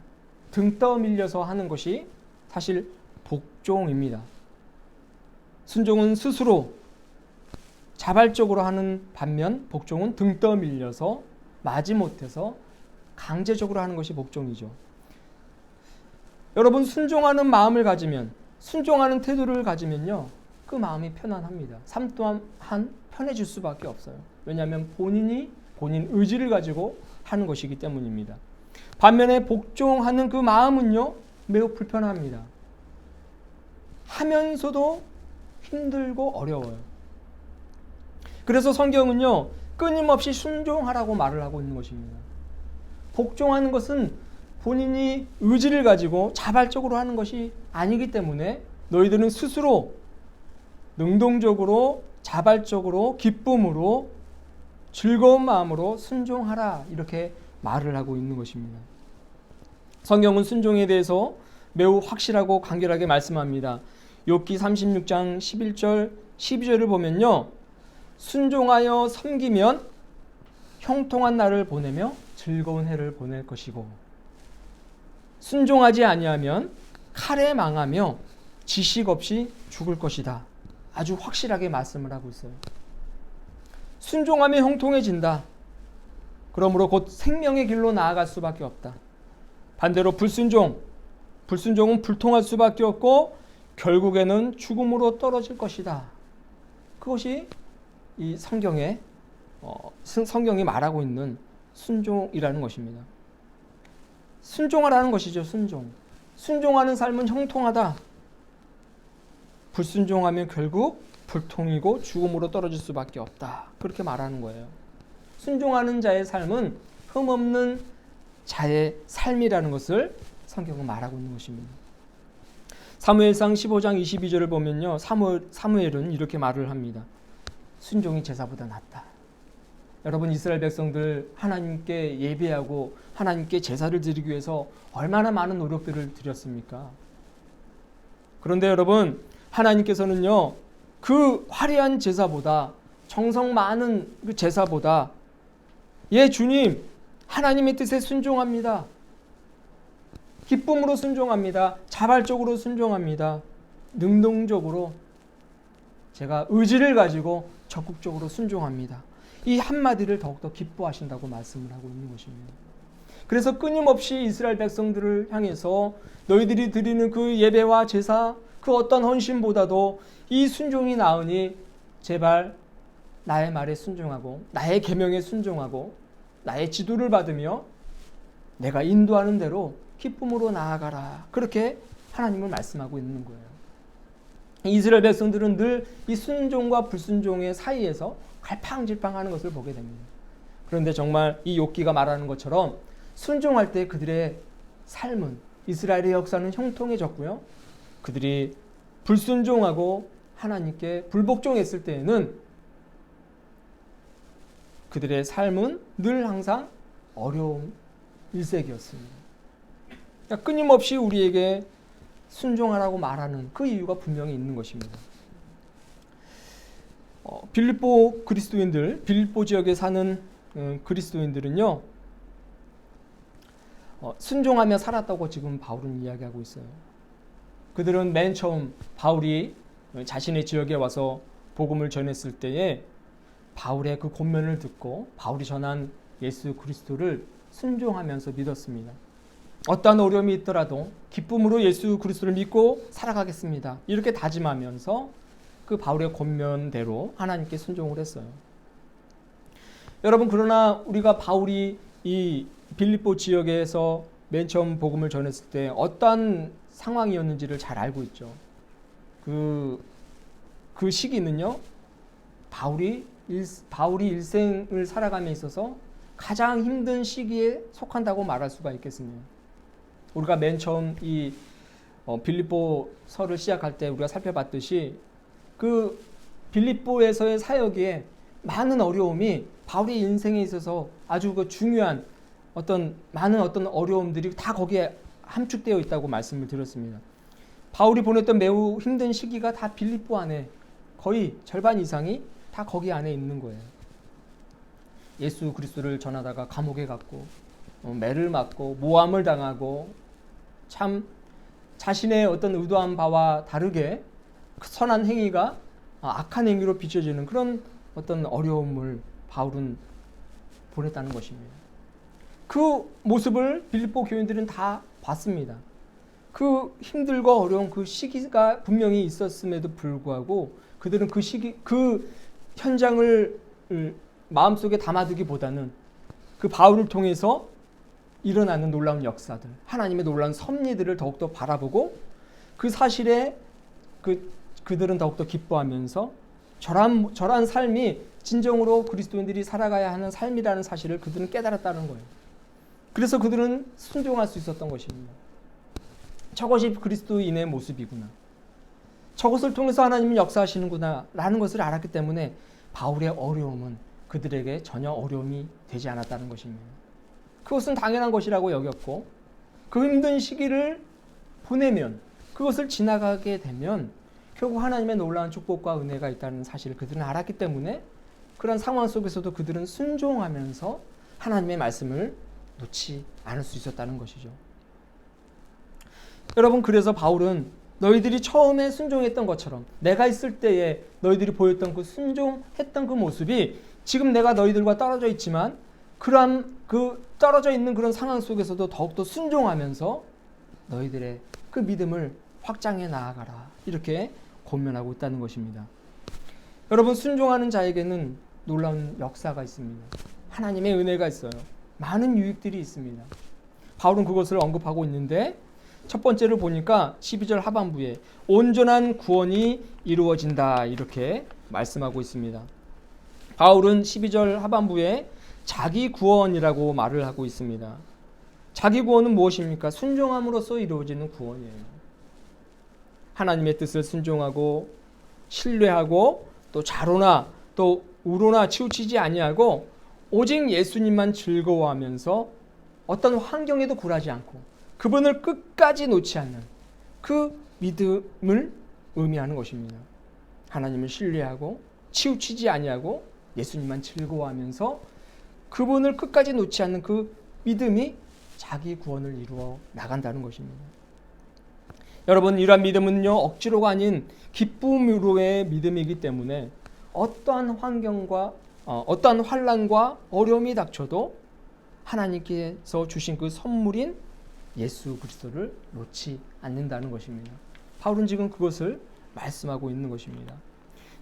등 떠밀려서 하는 것이 사실 복종입니다. 순종은 스스로 자발적으로 하는 반면 복종은 등 떠밀려서 마지못해서 강제적으로 하는 것이 복종이죠. 여러분, 순종하는 마음을 가지면, 순종하는 태도를 가지면요, 그 마음이 편안합니다. 삶 또한 편해질 수밖에 없어요. 왜냐하면 본인 의지를 가지고 하는 것이기 때문입니다. 반면에 복종하는 그 마음은요, 매우 불편합니다. 하면서도 힘들고 어려워요. 그래서 성경은요, 끊임없이 순종하라고 말을 하고 있는 것입니다. 복종하는 것은 본인이 의지를 가지고 자발적으로 하는 것이 아니기 때문에 너희들은 스스로 능동적으로 자발적으로 기쁨으로 즐거운 마음으로 순종하라, 이렇게 말을 하고 있는 것입니다. 성경은 순종에 대해서 매우 확실하고 간결하게 말씀합니다. 욥기 36장 11절 12절을 보면요, 순종하여 섬기면 형통한 날을 보내며 즐거운 해를 보낼 것이고, 순종하지 아니하면 칼에 망하며 지식 없이 죽을 것이다. 아주 확실하게 말씀을 하고 있어요. 순종하면 형통해진다. 그러므로 곧 생명의 길로 나아갈 수밖에 없다. 반대로 불순종은 불통할 수밖에 없고 결국에는 죽음으로 떨어질 것이다. 그것이 이 성경이 말하고 있는 순종이라는 것입니다. 순종하라는 것이죠. 순종하는 삶은 형통하다. 불순종하면 결국 불통이고 죽음으로 떨어질 수밖에 없다. 그렇게 말하는 거예요. 순종하는 자의 삶은 흠없는 자의 삶이라는 것을 성경은 말하고 있는 것입니다. 사무엘상 15장 22절을 보면요, 사무엘은 이렇게 말을 합니다. 순종이 제사보다 낫다. 여러분, 이스라엘 백성들 하나님께 예배하고 하나님께 제사를 드리기 위해서 얼마나 많은 노력들을 들였습니까? 그런데 여러분, 하나님께서는요, 그 화려한 제사보다, 정성 많은 그 제사보다, 예, 주님, 하나님의 뜻에 순종합니다. 기쁨으로 순종합니다. 자발적으로 순종합니다. 능동적으로 제가 의지를 가지고 적극적으로 순종합니다. 이 한마디를 더욱더 기뻐하신다고 말씀을 하고 있는 것입니다. 그래서 끊임없이 이스라엘 백성들을 향해서 너희들이 드리는 그 예배와 제사, 그 어떤 헌신보다도 이 순종이 나으니 제발 나의 말에 순종하고 나의 계명에 순종하고 나의 지도를 받으며 내가 인도하는 대로 기쁨으로 나아가라. 그렇게 하나님을 말씀하고 있는 거예요. 이스라엘 백성들은 늘 이 순종과 불순종의 사이에서 갈팡질팡하는 것을 보게 됩니다. 그런데 정말 이 욥기가 말하는 것처럼 순종할 때 그들의 삶은, 이스라엘의 역사는 형통해졌고요. 그들이 불순종하고 하나님께 불복종했을 때에는 그들의 삶은 늘 항상 어려움 일색이었습니다. 그러니까 끊임없이 우리에게 순종하라고 말하는 그 이유가 분명히 있는 것입니다. 빌립보 지역에 사는 그리스도인들은요, 순종하며 살았다고 지금 바울은 이야기하고 있어요. 그들은 맨 처음 바울이 자신의 지역에 와서 복음을 전했을 때에 바울의 그 권면을 듣고 바울이 전한 예수 그리스도를 순종하면서 믿었습니다. 어떠한 어려움이 있더라도 기쁨으로 예수 그리스도를 믿고 살아가겠습니다. 이렇게 다짐하면서 그 바울의 권면대로 하나님께 순종을 했어요. 여러분, 그러나 우리가 바울이 이 빌립보 지역에서 맨 처음 복음을 전했을 때 어떠한 상황이었는지를 잘 알고 있죠. 그 시기는요, 바울이 일생을 살아감에 있어서 가장 힘든 시기에 속한다고 말할 수가 있겠습니다. 우리가 맨 처음 이 빌립보서를 시작할 때 우리가 살펴봤듯이 그 빌립보에서의 사역에 많은 어려움이 바울의 인생에 있어서 아주 그 중요한 많은 어려움들이 다 거기에 함축되어 있다고 말씀을 드렸습니다. 바울이 보냈던 매우 힘든 시기가 다 빌립보 안에 거의 절반 이상이 다 거기 안에 있는 거예요. 예수 그리스도를 전하다가 감옥에 갔고 매를 맞고 모함을 당하고 참 자신의 어떤 의도한 바와 다르게 선한 행위가 악한 행위로 비춰지는 그런 어떤 어려움을 바울은 보냈다는 것입니다. 그 모습을 빌립보 교인들은 다 봤습니다. 그 힘들고 어려운 그 시기가 분명히 있었음에도 불구하고 그들은 그 현장을 마음속에 담아두기보다는 그 바울을 통해서 일어나는 놀라운 역사들, 하나님의 놀라운 섭리들을 더욱더 바라보고 그 사실에 그들은 더욱더 기뻐하면서 저러한 삶이 진정으로 그리스도인들이 살아가야 하는 삶이라는 사실을 그들은 깨달았다는 거예요. 그래서 그들은 순종할 수 있었던 것입니다. 저것이 그리스도인의 모습이구나. 저것을 통해서 하나님은 역사하시는구나 라는 것을 알았기 때문에 바울의 어려움은 그들에게 전혀 어려움이 되지 않았다는 것입니다. 그것은 당연한 것이라고 여겼고 그 힘든 시기를 보내면 그것을 지나가게 되면 결국 하나님의 놀라운 축복과 은혜가 있다는 사실을 그들은 알았기 때문에 그런 상황 속에서도 그들은 순종하면서 하나님의 말씀을 놓지 않을 수 있었다는 것이죠. 여러분, 그래서 바울은 너희들이 처음에 순종했던 것처럼 내가 있을 때에 너희들이 보였던 그 순종했던 그 모습이 지금 내가 너희들과 떨어져 있지만 그러한 그 떨어져 있는 그런 상황 속에서도 더욱더 순종하면서 너희들의 그 믿음을 확장해 나아가라, 이렇게 권면하고 있다는 것입니다. 여러분, 순종하는 자에게는 놀라운 역사가 있습니다. 하나님의 은혜가 있어요. 많은 유익들이 있습니다. 바울은 그것을 언급하고 있는데 첫 번째를 보니까 12절 하반부에 온전한 구원이 이루어진다, 이렇게 말씀하고 있습니다. 바울은 12절 하반부에 자기 구원이라고 말을 하고 있습니다. 자기 구원은 무엇입니까? 순종함으로써 이루어지는 구원이에요. 하나님의 뜻을 순종하고 신뢰하고 또 좌로나 또 우로나 치우치지 아니하고 오직 예수님만 즐거워하면서 어떤 환경에도 굴하지 않고 그분을 끝까지 놓지 않는 그 믿음을 의미하는 것입니다. 하나님을 신뢰하고 치우치지 아니하고 예수님만 즐거워하면서 그분을 끝까지 놓지 않는 그 믿음이 자기 구원을 이루어 나간다는 것입니다. 여러분, 이러한 믿음은요, 억지로가 아닌 기쁨으로의 믿음이기 때문에 어떠한 환경과 어떠한 환난과 어려움이 닥쳐도 하나님께서 주신 그 선물인 예수 그리스도를 놓지 않는다는 것입니다. 바울은 지금 그것을 말씀하고 있는 것입니다.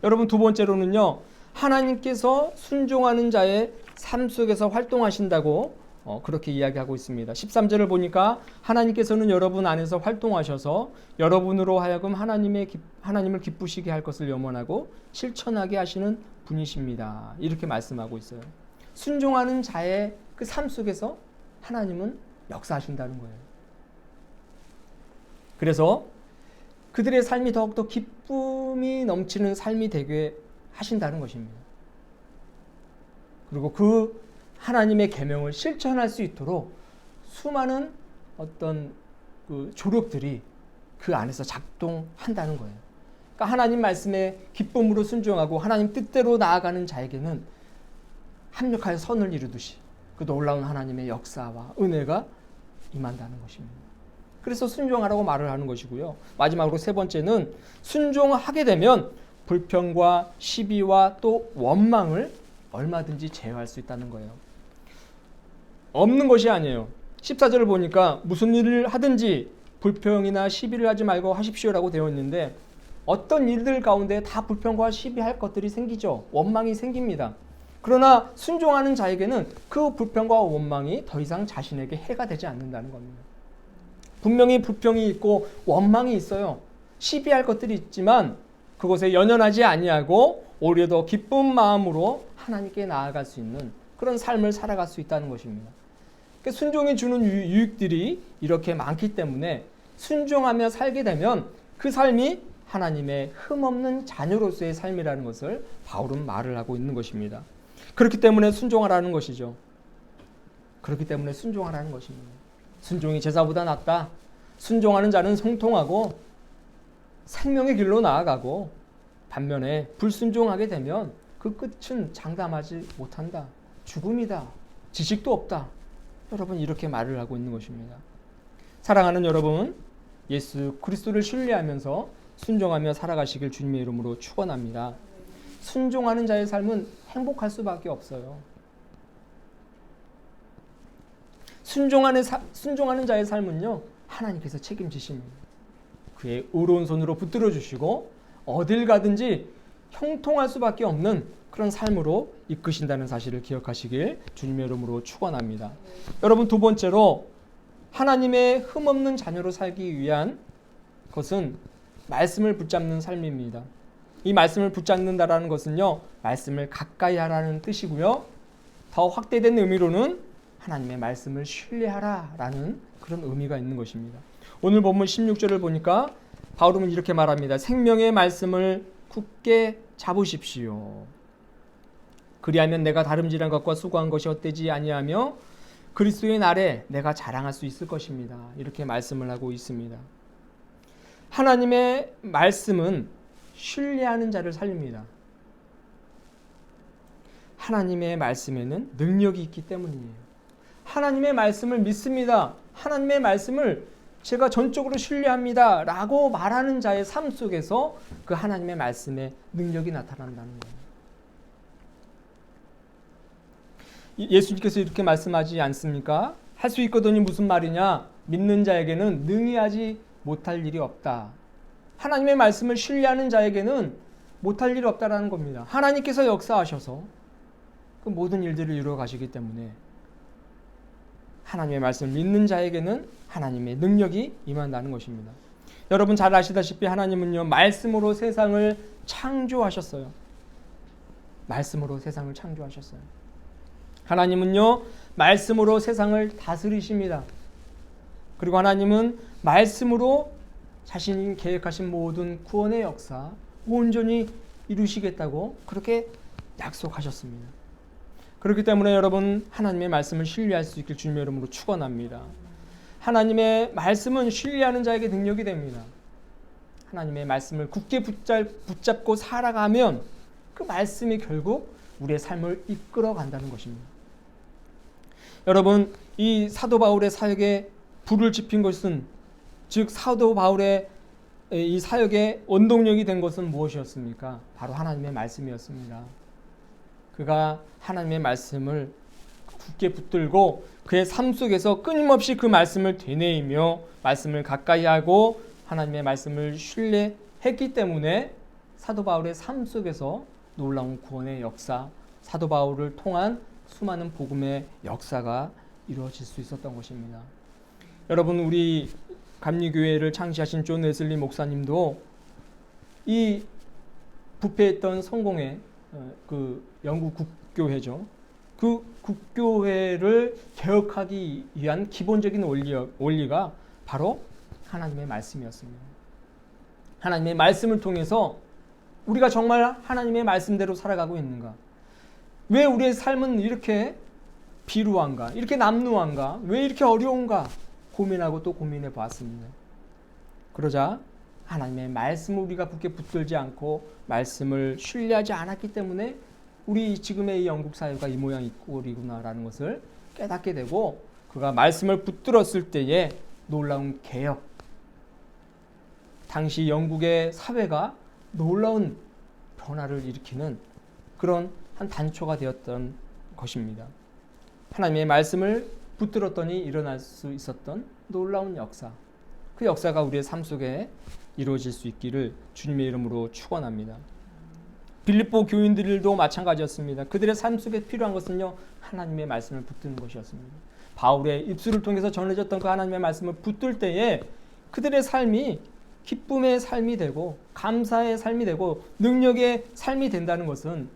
여러분, 두 번째로는요, 하나님께서 순종하는 자의 삶 속에서 활동하신다고 그렇게 이야기하고 있습니다. 13절을 보니까 하나님께서는 여러분 안에서 활동하셔서 여러분으로 하여금 하나님을 기쁘시게 할 것을 염원하고 실천하게 하시는 분이십니다, 이렇게 말씀하고 있어요. 순종하는 자의 그 삶 속에서 하나님은 역사하신다는 거예요. 그래서 그들의 삶이 더욱더 기쁨이 넘치는 삶이 되게 하신다는 것입니다. 그리고 그 하나님의 계명을 실천할 수 있도록 수많은 어떤 그 조력들이 그 안에서 작동한다는 거예요. 그러니까 하나님 말씀에 기쁨으로 순종하고 하나님 뜻대로 나아가는 자에게는 합력하여 선을 이루듯이 그 놀라운 하나님의 역사와 은혜가 임한다는 것입니다. 그래서 순종하라고 말을 하는 것이고요. 마지막으로 세 번째는 순종하게 되면 불평과 시비와 또 원망을 얼마든지 제어할 수 있다는 거예요. 없는 것이 아니에요. 14절을 보니까 무슨 일을 하든지 불평이나 시비를 하지 말고 하십시오라고 되어 있는데 어떤 일들 가운데 다 불평과 시비할 것들이 생기죠. 원망이 생깁니다. 그러나 순종하는 자에게는 그 불평과 원망이 더 이상 자신에게 해가 되지 않는다는 겁니다. 분명히 불평이 있고 원망이 있어요. 시비할 것들이 있지만 그곳에 연연하지 아니하고 오히려 더 기쁜 마음으로 하나님께 나아갈 수 있는 그런 삶을 살아갈 수 있다는 것입니다. 그러니까 순종이 주는 유익들이 이렇게 많기 때문에 순종하며 살게 되면 그 삶이 하나님의 흠없는 자녀로서의 삶이라는 것을 바울은 말을 하고 있는 것입니다. 그렇기 때문에 순종하라는 것이죠. 그렇기 때문에 순종하라는 것입니다. 순종이 제사보다 낫다. 순종하는 자는 성통하고 생명의 길로 나아가고 반면에 불순종하게 되면 그 끝은 장담하지 못한다. 죽음이다. 지식도 없다. 여러분, 이렇게 말을 하고 있는 것입니다. 사랑하는 여러분, 예수 그리스도를 신뢰하면서 순종하며 살아가시길 주님의 이름으로 축원합니다. 순종하는 자의 삶은 행복할 수밖에 없어요. 순종하는 자의 삶은요, 하나님께서 책임지십니다. 그의 의로운 손으로 붙들어 주시고 어딜 가든지 형통할 수밖에 없는 그런 삶으로 이끄신다는 사실을 기억하시길 주님의 이름으로 축원합니다. 여러분, 두 번째로 하나님의 흠없는 자녀로 살기 위한 것은 말씀을 붙잡는 삶입니다. 이 말씀을 붙잡는다라는 것은요, 말씀을 가까이 하라는 뜻이고요. 더 확대된 의미로는 하나님의 말씀을 신뢰하라라는 그런 의미가 있는 것입니다. 오늘 본문 16절을 보니까 바울은 이렇게 말합니다. 생명의 말씀을 굳게 잡으십시오. 그리하면 내가 다름질한 것과 수고한 것이 헛되지 아니하며 그리스도의 날에 내가 자랑할 수 있을 것입니다. 이렇게 말씀을 하고 있습니다. 하나님의 말씀은 신뢰하는 자를 살립니다. 하나님의 말씀에는 능력이 있기 때문이에요. 하나님의 말씀을 믿습니다. 하나님의 말씀을 제가 전적으로 신뢰합니다 라고 말하는 자의 삶 속에서 그 하나님의 말씀의 능력이 나타난다는 거예요. 예수님께서 이렇게 말씀하지 않습니까? 할 수 있거든이 무슨 말이냐? 믿는 자에게는 능히 하지 못할 일이 없다. 하나님의 말씀을 신뢰하는 자에게는 못할 일이 없다라는 겁니다. 하나님께서 역사하셔서 그 모든 일들을 이루어 가시기 때문에 하나님의 말씀을 믿는 자에게는 하나님의 능력이 임한다는 것입니다. 여러분 잘 아시다시피 하나님은요, 말씀으로 세상을 창조하셨어요. 말씀으로 세상을 창조하셨어요. 하나님은요, 말씀으로 세상을 다스리십니다. 그리고 하나님은 말씀으로 자신이 계획하신 모든 구원의 역사 온전히 이루시겠다고 그렇게 약속하셨습니다. 그렇기 때문에 여러분 하나님의 말씀을 신뢰할 수 있길 주님의 이름으로 축원합니다. 하나님의 말씀은 신뢰하는 자에게 능력이 됩니다. 하나님의 말씀을 굳게 붙잡고 살아가면 그 말씀이 결국 우리의 삶을 이끌어 간다는 것입니다. 여러분 이 사도 바울의 사역에 불을 지핀 것은, 즉 사도 바울의 이 사역의 원동력이 된 것은 무엇이었습니까? 바로 하나님의 말씀이었습니다. 그가 하나님의 말씀을 굳게 붙들고 그의 삶 속에서 끊임없이 그 말씀을 되뇌이며 말씀을 가까이 하고 하나님의 말씀을 신뢰했기 때문에 사도 바울의 삶 속에서 놀라운 구원의 역사, 사도 바울을 통한 수많은 복음의 역사가 이루어질 수 있었던 것입니다. 여러분 우리 감리교회를 창시하신 존 웨슬리 목사님도 이 부패했던 성공회, 그 영국 국교회죠. 그 국교회를 개혁하기 위한 기본적인 원리가 바로 하나님의 말씀이었습니다. 하나님의 말씀을 통해서 우리가 정말 하나님의 말씀대로 살아가고 있는가? 왜 우리의 삶은 이렇게 비루한가? 이렇게 남루한가? 왜 이렇게 어려운가? 고민하고 또 고민해 보았습니다. 그러자 하나님의 말씀을 우리가 굳게 붙들지 않고 말씀을 신뢰하지 않았기 때문에 우리 지금의 이 영국 사회가 이 모양 이 꼴이구나라는 것을 깨닫게 되고, 그가 말씀을 붙들었을 때에 놀라운 개혁, 당시 영국의 사회가 놀라운 변화를 일으키는 그런 한 단초가 되었던 것입니다. 하나님의 말씀을 붙들었더니 일어날 수 있었던 놀라운 역사, 그 역사가 우리의 삶 속에 이루어질 수 있기를 주님의 이름으로 축원합니다. 빌립보 교인들도 마찬가지였습니다. 그들의 삶 속에 필요한 것은요, 하나님의 말씀을 붙드는 것이었습니다. 바울의 입술을 통해서 전해졌던 그 하나님의 말씀을 붙들 때에 그들의 삶이 기쁨의 삶이 되고 감사의 삶이 되고 능력의 삶이 된다는 것은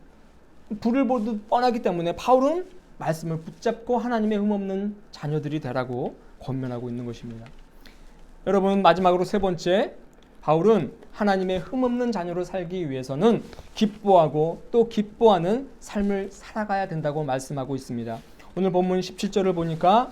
불을 보듯 뻔하기 때문에 바울은 말씀을 붙잡고 하나님의 흠없는 자녀들이 되라고 권면하고 있는 것입니다. 여러분 마지막으로 세 번째, 바울은 하나님의 흠없는 자녀로 살기 위해서는 기뻐하고 또 기뻐하는 삶을 살아가야 된다고 말씀하고 있습니다. 오늘 본문 17절을 보니까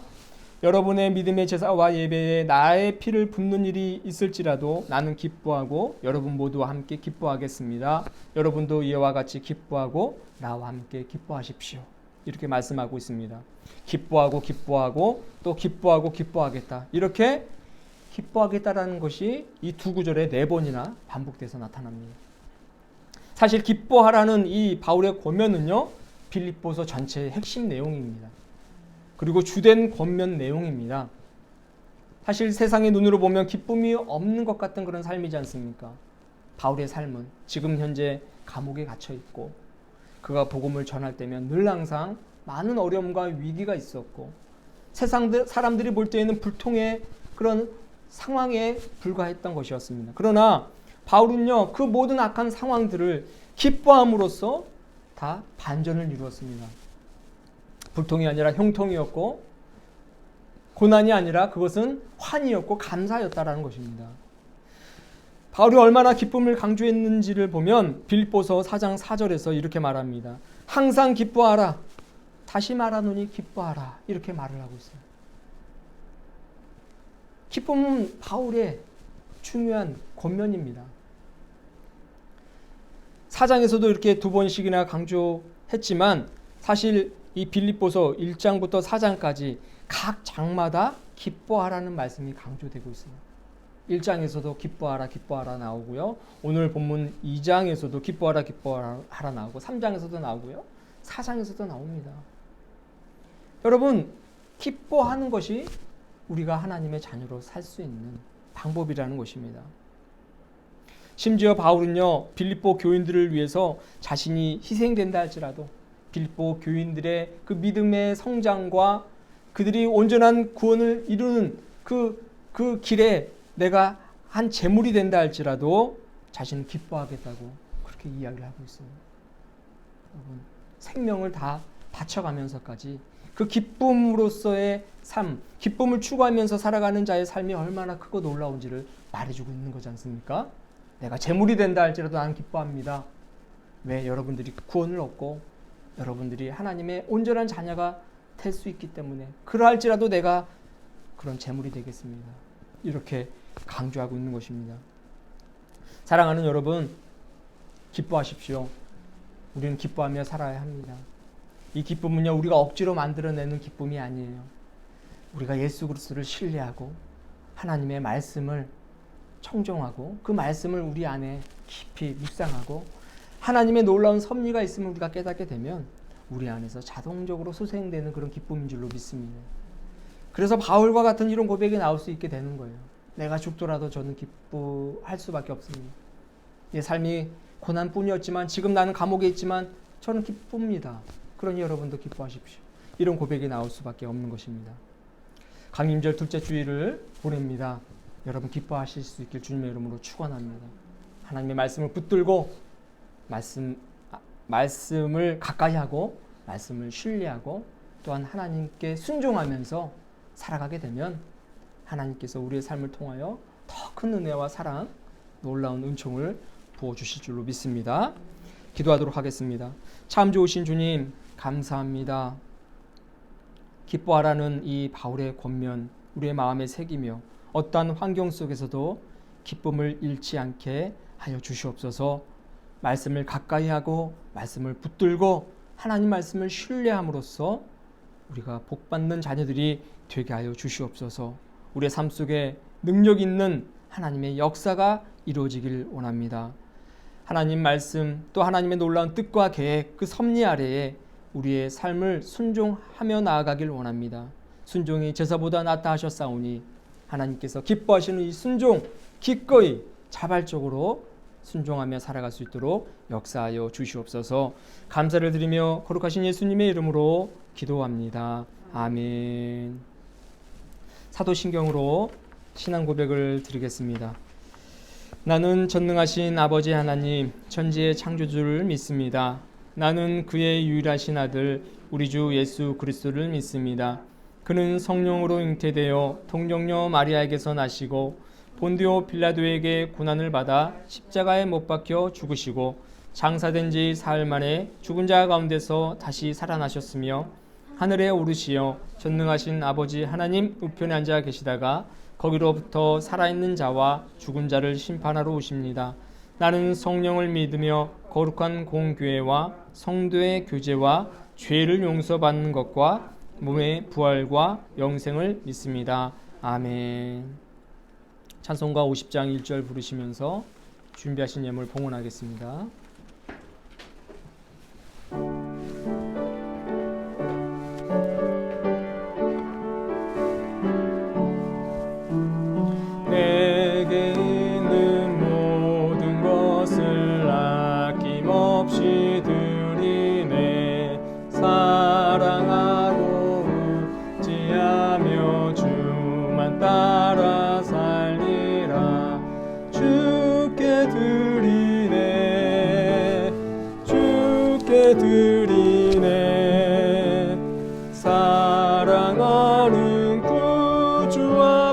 여러분의 믿음의 제사와 예배에 나의 피를 붓는 일이 있을지라도 나는 기뻐하고 여러분 모두와 함께 기뻐하겠습니다. 여러분도 이와 같이 기뻐하고 나와 함께 기뻐하십시오. 이렇게 말씀하고 있습니다. 기뻐하고 또 기뻐하겠다. 이렇게 기뻐하겠다라는 것이 이 두 구절에 4번이나 반복돼서 나타납니다. 사실 기뻐하라는 이 바울의 권면은요, 빌립보서 전체의 핵심 내용입니다. 그리고 주된 권면 내용입니다. 사실 세상의 눈으로 보면 기쁨이 없는 것 같은 그런 삶이지 않습니까? 바울의 삶은 지금 현재 감옥에 갇혀 있고 그가 복음을 전할 때면 늘 항상 많은 어려움과 위기가 있었고 세상 사람들이 볼 때에는 불통의 그런 상황에 불과했던 것이었습니다. 그러나 바울은요, 그 모든 악한 상황들을 기뻐함으로써 다 반전을 이루었습니다. 불통이 아니라 형통이었고, 고난이 아니라 그것은 환희였고 감사였다라는 것입니다. 바울이 얼마나 기쁨을 강조했는지를 보면 빌립보서 4장 4절에서 이렇게 말합니다. 항상 기뻐하라. 다시 말하노니 기뻐하라. 이렇게 말을 하고 있어요. 기쁨은 바울의 중요한 권면입니다. 4장에서도 이렇게 2번씩이나 강조했지만 사실 이 빌립보서 1장부터 4장까지 각 장마다 기뻐하라는 말씀이 강조되고 있습니다. 1장에서도 기뻐하라 기뻐하라 나오고요. 오늘 본문 2장에서도 기뻐하라 기뻐하라 나오고 3장에서도 나오고요. 4장에서도 나옵니다. 여러분, 기뻐하는 것이 우리가 하나님의 자녀로 살 수 있는 방법이라는 것입니다. 심지어 바울은요, 빌립보 교인들을 위해서 자신이 희생된다 할지라도 빌립보 교인들의 그 믿음의 성장과 그들이 온전한 구원을 이루는 그 길에 내가 한 제물이 된다 할지라도 자신은 기뻐하겠다고 그렇게 이야기를 하고 있습니다. 여러분, 생명을 다 바쳐가면서까지 그 기쁨으로서의 삶, 기쁨을 추구하면서 살아가는 자의 삶이 얼마나 크고 놀라운지를 말해주고 있는 거지 않습니까? 내가 제물이 된다 할지라도 나는 기뻐합니다. 왜? 여러분들이 구원을 얻고 여러분들이 하나님의 온전한 자녀가 될 수 있기 때문에 그러할지라도 내가 그런 제물이 되겠습니다. 이렇게 강조하고 있는 것입니다. 사랑하는 여러분, 기뻐하십시오. 우리는 기뻐하며 살아야 합니다. 이 기쁨은요, 우리가 억지로 만들어내는 기쁨이 아니에요. 우리가 예수 그리스도를 신뢰하고 하나님의 말씀을 청종하고 그 말씀을 우리 안에 깊이 묵상하고 하나님의 놀라운 섭리가 있음을 우리가 깨닫게 되면 우리 안에서 자동적으로 소생되는 그런 기쁨인 줄로 믿습니다. 그래서 바울과 같은 이런 고백이 나올 수 있게 되는 거예요. 내가 죽더라도 저는 기뻐할 수밖에 없습니다. 내 삶이 고난뿐이었지만 지금 나는 감옥에 있지만 저는 기쁩니다. 그러니 여러분도 기뻐하십시오. 이런 고백이 나올 수밖에 없는 것입니다. 강림절 둘째 주일을 보냅니다. 여러분 기뻐하실 수 있길 주님의 이름으로 축원합니다. 하나님의 말씀을 붙들고 말씀을 가까이 하고 말씀을 신뢰하고 또한 하나님께 순종하면서 살아가게 되면 하나님께서 우리의 삶을 통하여 더 큰 은혜와 사랑, 놀라운 은총을 부어주실 줄로 믿습니다. 기도하도록 하겠습니다. 참 좋으신 주님, 감사합니다. 기뻐하라는 이 바울의 권면 우리의 마음에 새기며 어떠한 환경 속에서도 기쁨을 잃지 않게 하여 주시옵소서. 말씀을 가까이 하고 말씀을 붙들고 하나님 말씀을 신뢰함으로써 우리가 복받는 자녀들이 되게 하여 주시옵소서. 우리의 삶 속에 능력 있는 하나님의 역사가 이루어지길 원합니다. 하나님 말씀 또 하나님의 놀라운 뜻과 계획 그 섭리 아래에 우리의 삶을 순종하며 나아가길 원합니다. 순종이 제사보다 낫다 하셨사오니 하나님께서 기뻐하시는 이 순종 기꺼이 자발적으로 순종하며 살아갈 수 있도록 역사하여 주시옵소서. 감사를 드리며 거룩하신 예수님의 이름으로 기도합니다. 아멘. 사도신경으로 신앙 고백을 드리겠습니다. 나는 전능하신 아버지 하나님 천지의 창조주를 믿습니다. 나는 그의 유일하신 아들 우리 주 예수 그리스도를 믿습니다. 그는 성령으로 잉태되어 동정녀 마리아에게서 나시고 본디오 빌라도에게 고난을 받아 십자가에 못 박혀 죽으시고 장사된 지 사흘 만에 죽은 자 가운데서 다시 살아나셨으며 하늘에 오르시어 전능하신 아버지 하나님 우편에 앉아 계시다가 거기로부터 살아있는 자와 죽은 자를 심판하러 오십니다. 나는 성령을 믿으며 거룩한 공교회와 성도의 교제와 죄를 용서받는 것과 몸의 부활과 영생을 믿습니다. 아멘. 찬송가 50장 1절 부르시면서 준비하신 예물 봉헌하겠습니다. 내게 있는 모든 것을 아낌없이 드리네. 사랑하고 의지하며 주만 따라 살리라. 주께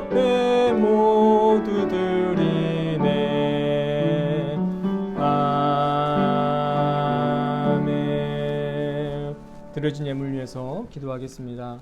앞에 모두 드리네. 아멘. 드려진 예물 위해서 기도하겠습니다.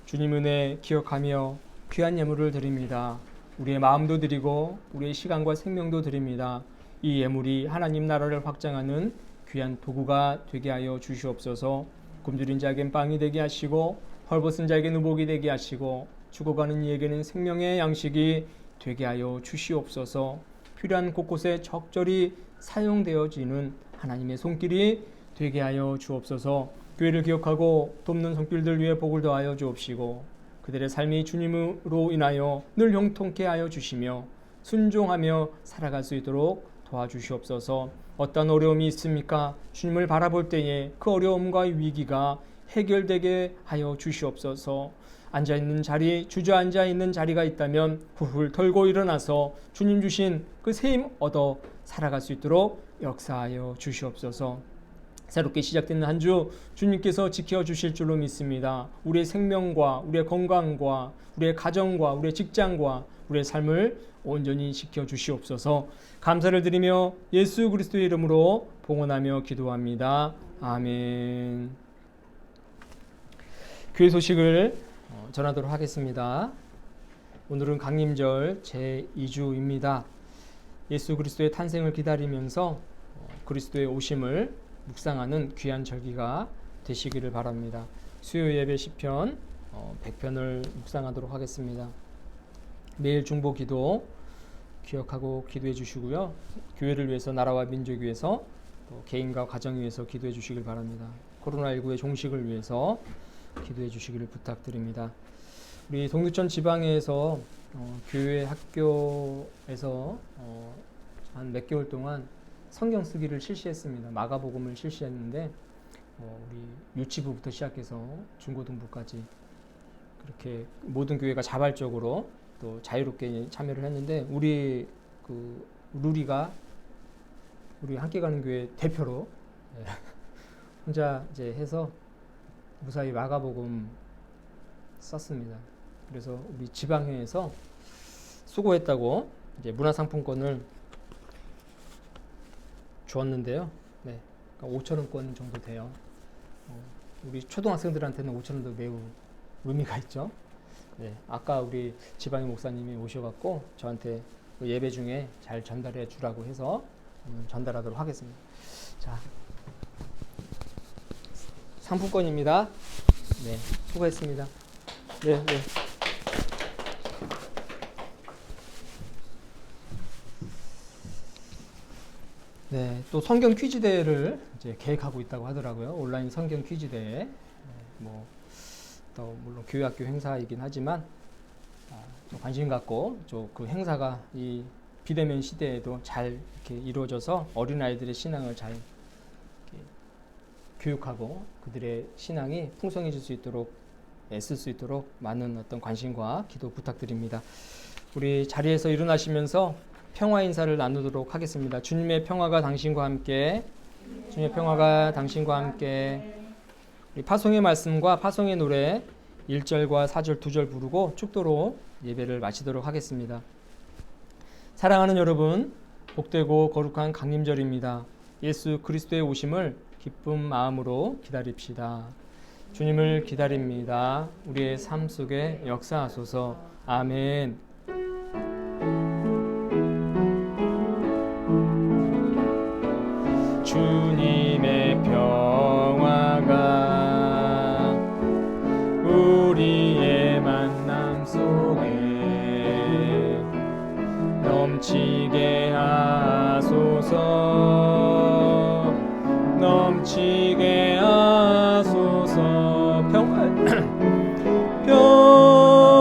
주님 은혜 기억하며 귀한 예물을 드립니다. 우리의 마음도 드리고 우리의 시간과 생명도 드립니다. 이 예물이 하나님 나라를 확장하는 귀한 도구가 되게 하여 주시옵소서. 굶주린 자에겐 빵이 되게 하시고 헐벗은 자에게는 의복이 되게 하시고 죽어가는 이에게는 생명의 양식이 되게 하여 주시옵소서. 필요한 곳곳에 적절히 사용되어지는 하나님의 손길이 되게 하여 주옵소서. 교회를 기억하고 돕는 손길들 위해 복을 더하여 주옵시고 그들의 삶이 주님으로 인하여 늘 형통케 하여 주시며 순종하며 살아갈 수 있도록 도와주시옵소서. 어떤 어려움이 있습니까? 주님을 바라볼 때에 그 어려움과 위기가 해결되게 하여 주시옵소서. 앉아있는 자리, 주저앉아 있는 자리가 있다면 훌훌 털고 일어나서 주님 주신 그 새 힘 얻어 살아갈 수 있도록 역사하여 주시옵소서. 새롭게 시작되는 한 주 주님께서 지켜주실 줄로 믿습니다. 우리의 생명과 우리의 건강과 우리의 가정과 우리의 직장과 우리의 삶을 온전히 지켜주시옵소서. 감사를 드리며 예수 그리스도의 이름으로 봉헌하며 기도합니다. 아멘. 교회 소식을 전하도록 하겠습니다. 오늘은 강림절 제2주입니다. 예수 그리스도의 탄생을 기다리면서 그리스도의 오심을 묵상하는 귀한 절기가 되시기를 바랍니다. 수요 예배 시편 100편을 묵상하도록 하겠습니다. 매일 중보 기도 기억하고 기도해 주시고요. 교회를 위해서, 나라와 민족을 위해서, 또 개인과 가정을 위해서 기도해 주시길 바랍니다. 코로나19의 종식을 위해서 기도해 주시기를 부탁드립니다. 우리 동두천 지방에서 교회 학교에서 한 몇 개월 동안 성경 쓰기를 실시했습니다. 마가복음을 실시했는데 우리 유치부부터 시작해서 중고등부까지 그렇게 모든 교회가 자발적으로 또 자유롭게 참여를 했는데 우리 그 루리가 우리 함께 가는 교회 대표로 혼자 이제 해서 무사히 마가복음 썼습니다. 그래서 우리 지방회에서 수고했다고 이제 문화상품권을 주었는데요. 네, 그러니까 5,000원권 정도 돼요. 우리 초등학생들한테는 5,000원도 매우 의미가 있죠. 네, 아까 우리 지방의 목사님이 오셔갖고 저한테 그 예배 중에 잘 전달해 주라고 해서 전달하도록 하겠습니다. 자, 상품권입니다. 네, 수고했습니다. 네, 네. 네, 또 성경 퀴즈 대회를 이제 계획하고 있다고 하더라고요. 온라인 성경 퀴즈 대회. 또 물론 교회학교 행사이긴 하지만 좀 관심 갖고 그 행사가 이 비대면 시대에도 잘 이렇게 이루어져서 어린 아이들의 신앙을 잘 교육하고 그들의 신앙이 풍성해질 수 있도록 애쓸 수 있도록 많은 어떤 관심과 기도 부탁드립니다. 우리 자리에서 일어나시면서 평화 인사를 나누도록 하겠습니다. 주님의 평화가 당신과 함께, 주님의 평화가 당신과 함께. 우리 파송의 말씀과 파송의 노래 1절과 4절 2절 부르고 축도로 예배를 마치도록 하겠습니다. 사랑하는 여러분, 복되고 거룩한 강림절입니다. 예수 그리스도의 오심을 기쁜 마음으로 기다립시다. 주님을 기다립니다. 우리의 삶 속에 역사하소서. 아멘. 주님의 평화가 우리의 만남 속에 넘치게 하소서. 넘치게 하소서.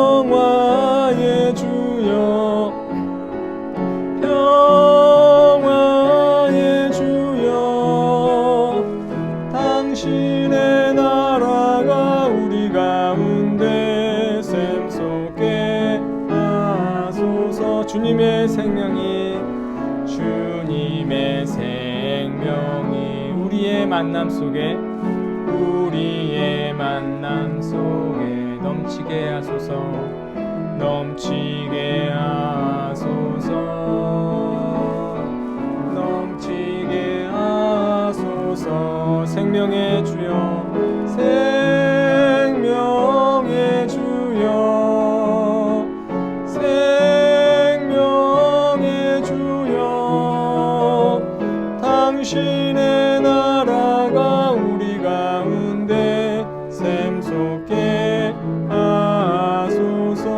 평화의 주여, 평화의 주여, 당신의 나라가 우리 가운데 샘솟게 하소서. 주님의 생명이, 주님의 생명이 우리의 만남 속에, 우리의 만남 속에 넘치게 하소서. 넘치게 하소서. 넘치게 하소서. 생명의 주여, 생명의 주여, 생명의 주여, 당신의 나라가 우리 가운데 샘솟게 하소서.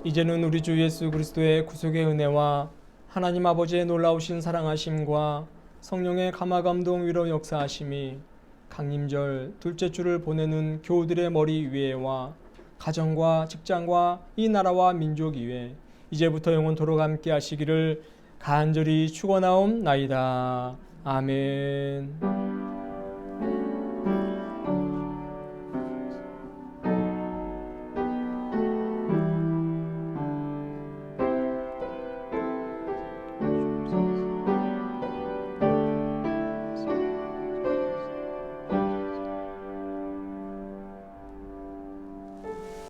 이제는 우리 주 예수 그리스도의 구속의 은혜와 하나님 아버지의 놀라우신 사랑하심과 성령의 감화감동 위로 역사하심이 강림절 둘째 주를 보내는 교우들의 머리 위에와 가정과 직장과 이 나라와 민족 위에 이제부터 영원토록 함께 하시기를 간절히 축원하옵나이다. 아멘.